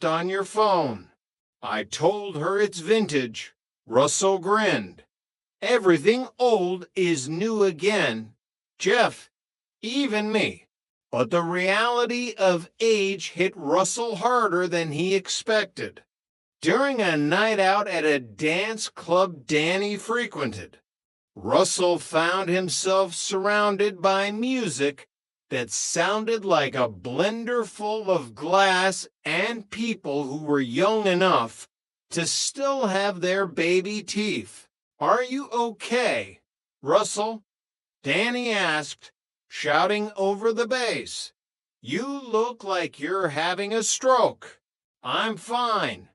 on your phone. I told her it's vintage. Russell grinned. Everything old is new again, Jeff, even me. But the reality of age hit Russell harder than he expected. During a night out at a dance club Danny frequented, Russell found himself surrounded by music that sounded like a blender full of glass and people who were young enough to still have their baby teeth. "Are you okay, Russell?" Danny asked, shouting over the bass. "You look like you're having a stroke." "I'm fine,"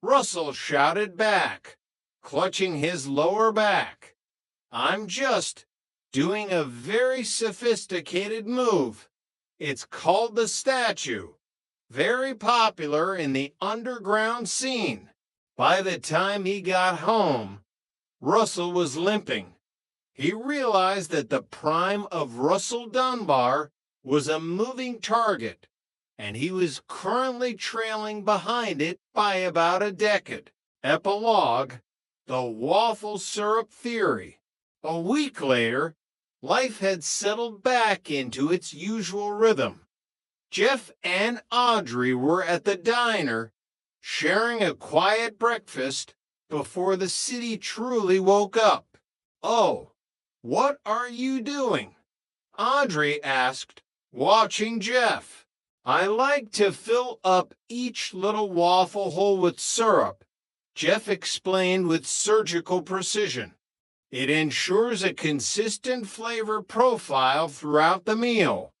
Russell shouted back, clutching his lower back. "I'm just doing a very sophisticated move. It's called the statue. Very popular in the underground scene." By the time he got home, Russell was limping. He realized that the prime of Russell Dunbar was a moving target, and he was currently trailing behind it by about a decade. Epilogue: The Waffle Syrup Theory. A week later, life had settled back into its usual rhythm. Jeff and Audrey were at the diner, sharing a quiet breakfast before the city truly woke up. "Oh, what are you doing?" Audrey asked, watching Jeff. "I like to fill up each little waffle hole with syrup," Jeff explained with surgical precision. "It ensures a consistent flavor profile throughout the meal.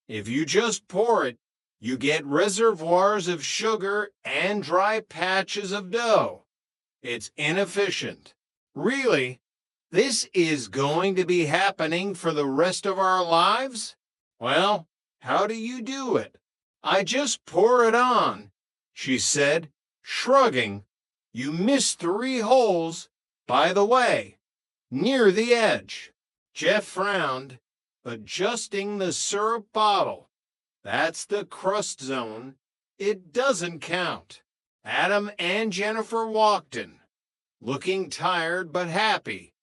If you just pour it, you get reservoirs of sugar and dry patches of dough. It's inefficient." "Really? This is going to be happening for the rest of our lives?" "Well, how do you do it?" "I just pour it on," she said, shrugging. "You missed 3 holes, by the way, near the edge." Jeff frowned, adjusting the syrup bottle. "That's the crust zone. It doesn't count." Adam and Jennifer walked in, looking tired but happy.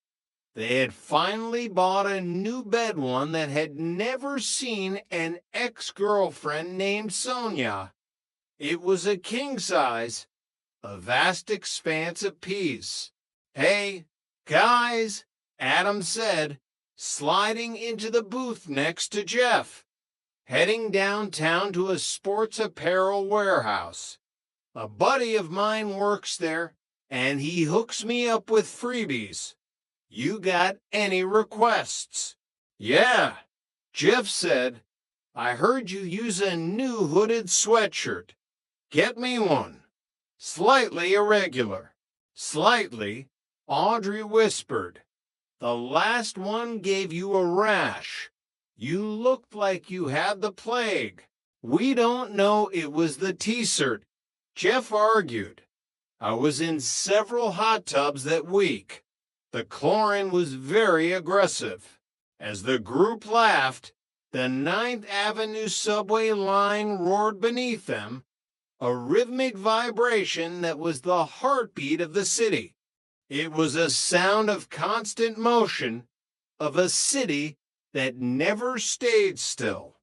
They had finally bought a new bed, one that had never seen an ex-girlfriend named Sonia. It was a king size, a vast expanse of peace. "Hey, guys," Adam said, sliding into the booth next to Jeff. "Heading downtown to a sports apparel warehouse. A buddy of mine works there, and he hooks me up with freebies. You got any requests?" "Yeah," Jeff said. "I heard you use a new hooded sweatshirt. Get me one." "Slightly irregular." "Slightly," Audrey whispered. "The last one gave you a rash. You looked like you had the plague." "We don't know it was the T-shirt," Jeff argued. "I was in several hot tubs that week. The chlorine was very aggressive." As the group laughed, the 9th Avenue subway line roared beneath them, a rhythmic vibration that was the heartbeat of the city. It was a sound of constant motion, of a city that never stayed still,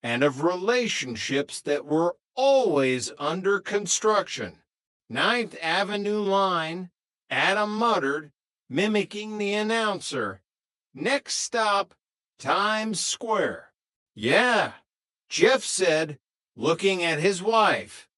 and of relationships that were always under construction. 9th Avenue line, Adam muttered, mimicking the announcer. "Next stop, Times Square." "Yeah," Jeff said, looking at his wife.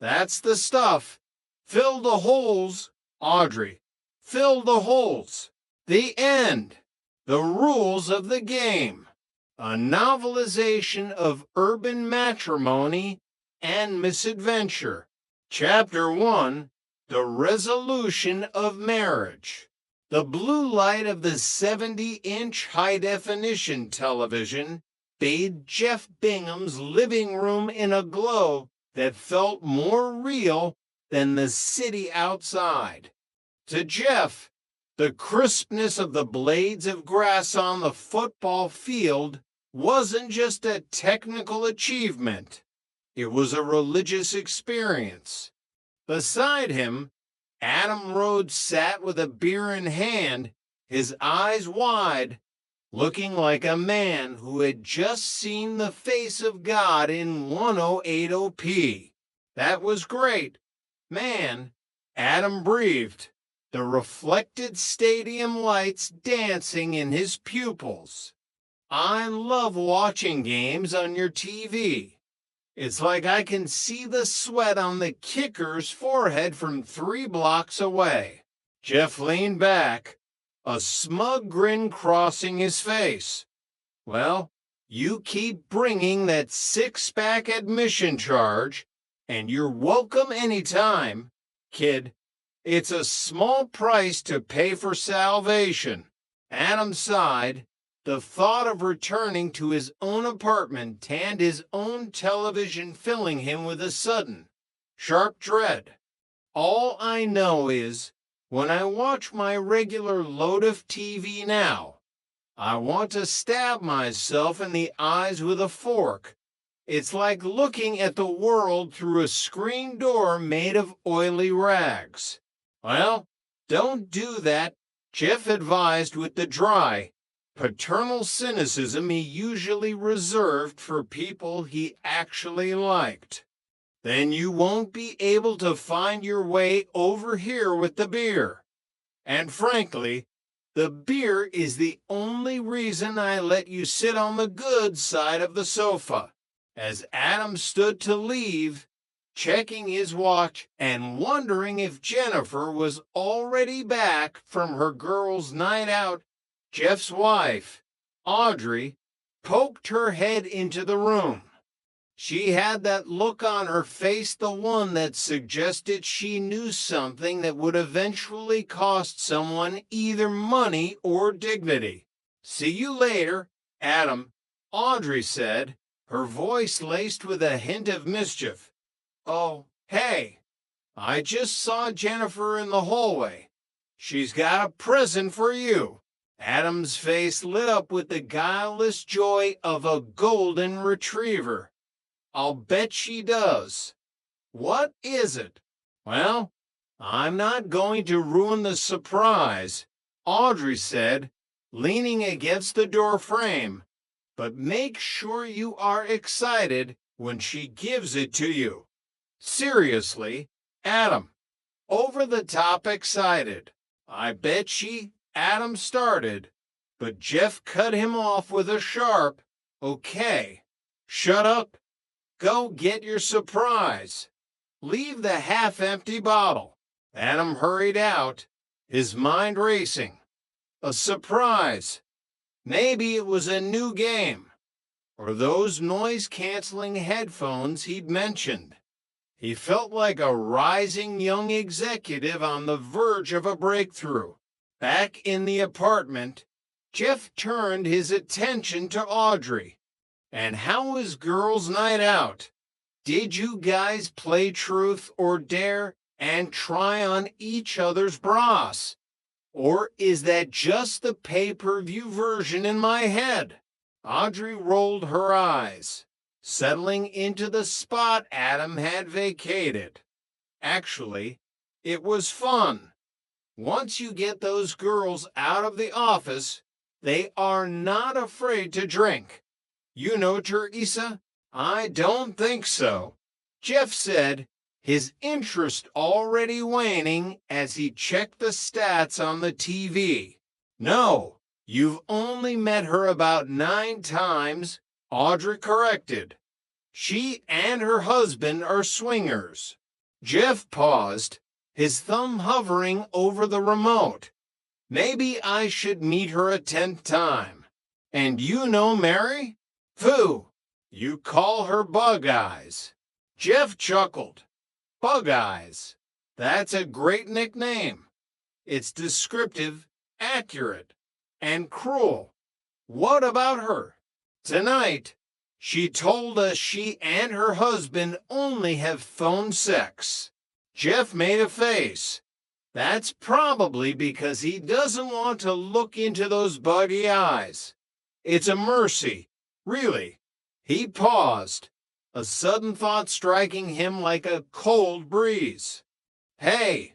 "That's the stuff. Fill the holes, Audrey. Fill the holes." The end. The rules of the game. A novelization of urban matrimony and misadventure. Chapter 1. The Resolution of Marriage. The blue light of the 70-inch high-definition television bathed Jeff Bingham's living room in a glow that felt more real than the city outside. To Jeff, the crispness of the blades of grass on the football field wasn't just a technical achievement. It was a religious experience. Beside him, Adam Rhodes sat with a beer in hand, his eyes wide, looking like a man who had just seen the face of God in 1080p. That was great. Man, Adam breathed, the reflected stadium lights dancing in his pupils. I love watching games on your TV. It's like I can see the sweat on the kicker's forehead from 3 blocks away. Jeff leaned back, a smug grin crossing his face. Well, you keep bringing that 6-pack admission charge, and you're welcome anytime, kid. It's a small price to pay for salvation. Adam sighed. The thought of returning to his own apartment and his own television filling him with a sudden, sharp dread. All I know is, when I watch my regular load of TV now, I want to stab myself in the eyes with a fork. It's like looking at the world through a screen door made of oily rags. Well, don't do that, Jeff advised with the dry, paternal cynicism he usually reserved for people he actually liked. Then you won't be able to find your way over here with the beer. And frankly, the beer is the only reason I let you sit on the good side of the sofa. As Adam stood to leave, checking his watch and wondering if Jennifer was already back from her girls' night out, Jeff's wife, Audrey, poked her head into the room. She had that look on her face, the one that suggested she knew something that would eventually cost someone either money or dignity. "See you later, Adam," Audrey said, her voice laced with a hint of mischief. "Oh, hey, I just saw Jennifer in the hallway. She's got a present for you." Adam's face lit up with the guileless joy of a golden retriever. "I'll bet she does." "What is it?" "Well, I'm not going to ruin the surprise," Audrey said, leaning against the door frame. "But make sure you are excited when she gives it to you." Seriously, Adam. Over the top excited. "I bet she," Adam started, but Jeff cut him off with a sharp, "Okay, shut up. Go get your surprise. Leave the half-empty bottle." Adam hurried out, his mind racing. A surprise. Maybe it was a new game, or those noise-canceling headphones he'd mentioned. He felt like a rising young executive on the verge of a breakthrough. Back in the apartment, Jeff turned his attention to Audrey. "And how was girls' night out? Did you guys play truth or dare and try on each other's bras? Or is that just the pay-per-view version in my head?" Audrey rolled her eyes, settling into the spot Adam had vacated. "Actually, it was fun. Once you get those girls out of the office, they are not afraid to drink. You know, Teresa?" "I don't think so," Jeff said, his interest already waning as he checked the stats on the TV. "No, you've only met her about 9 times," Audrey corrected. "She and her husband are swingers." Jeff paused, his thumb hovering over the remote. "Maybe I should meet her a 10th time. And you know Mary? Phew, you call her Bug Eyes." Jeff chuckled. "Bug Eyes. That's a great nickname. It's descriptive, accurate, and cruel. What about her? Tonight, she told us she and her husband only have phone sex." Jeff made a face. "That's probably because he doesn't want to look into those buggy eyes. It's a mercy, really." He paused, a sudden thought striking him like a cold breeze. Hey,